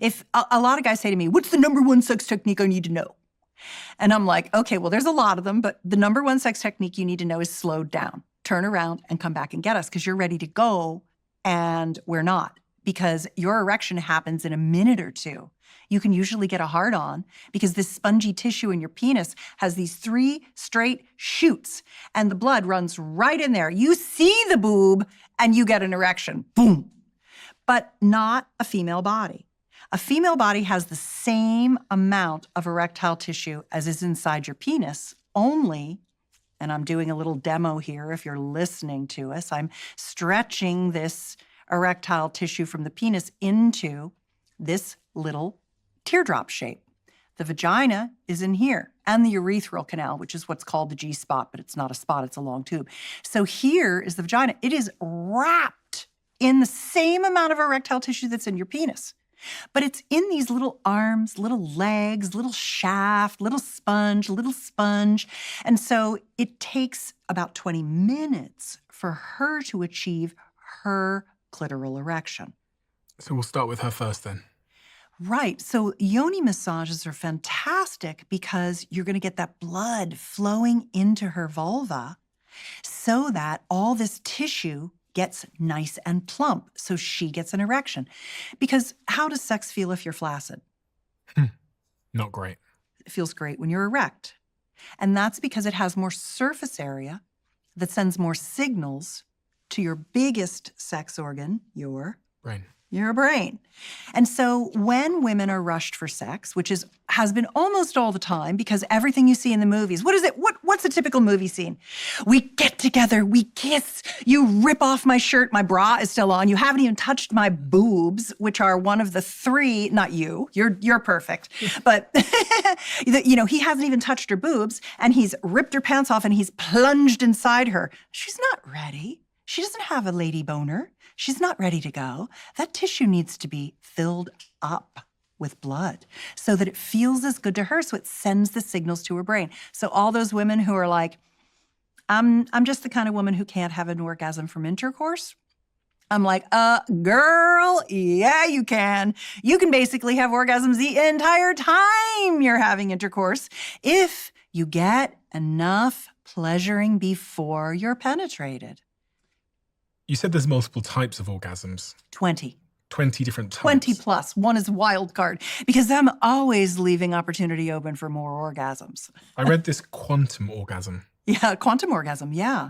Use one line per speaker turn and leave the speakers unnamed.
If a lot of guys say to me, what's the number one sex technique I need to know? And I'm like, okay, well, there's a lot of them, but the number one sex technique you need to know is slow down, turn around and come back and get us because you're ready to go and we're not, because your erection happens in a minute or two. You can usually get a hard-on because this spongy tissue in your penis has these 3 straight shoots and the blood runs right in there. You see the boob and you get an erection, boom. But not a female body. A female body has the same amount of erectile tissue as is inside your penis, only, and I'm doing a little demo here if you're listening to us, I'm stretching this erectile tissue from the penis into this little teardrop shape. The vagina is in here, and the urethral canal, which is what's called the G-spot, but it's not a spot, it's a long tube. So here is the vagina. It is wrapped in the same amount of erectile tissue that's in your penis. But it's in these little arms, little legs, little shaft, little sponge. And so it takes about 20 minutes for her to achieve her clitoral erection.
So we'll start with her first then.
Right. So yoni massages are fantastic because you're going to get that blood flowing into her vulva so that all this tissue gets nice and plump, so she gets an erection. Because how does sex feel if you're flaccid?
Not great.
It feels great when you're erect. And that's because it has more surface area that sends more signals to your biggest sex organ, your
Brain.
Your brain. And so when women are rushed for sex, which has been almost all the time because everything you see in the movies, what is it? What's a typical movie scene? We get together, we kiss, you rip off my shirt, my bra is still on, you haven't even touched my boobs, which are one of the 3, not you, you're perfect, but he hasn't even touched her boobs and he's ripped her pants off and he's plunged inside her. She's not ready. She doesn't have a lady boner. She's not ready to go. That tissue needs to be filled up with blood so that it feels as good to her, so it sends the signals to her brain. So all those women who are like, I'm just the kind of woman who can't have an orgasm from intercourse. I'm like, girl, yeah, you can. You can basically have orgasms the entire time you're having intercourse if you get enough pleasuring before you're penetrated.
You said there's multiple types of orgasms.
20.
20 different types.
20 plus. One is wild card because I'm always leaving opportunity open for more orgasms.
I read this quantum orgasm.
Yeah, quantum orgasm, yeah.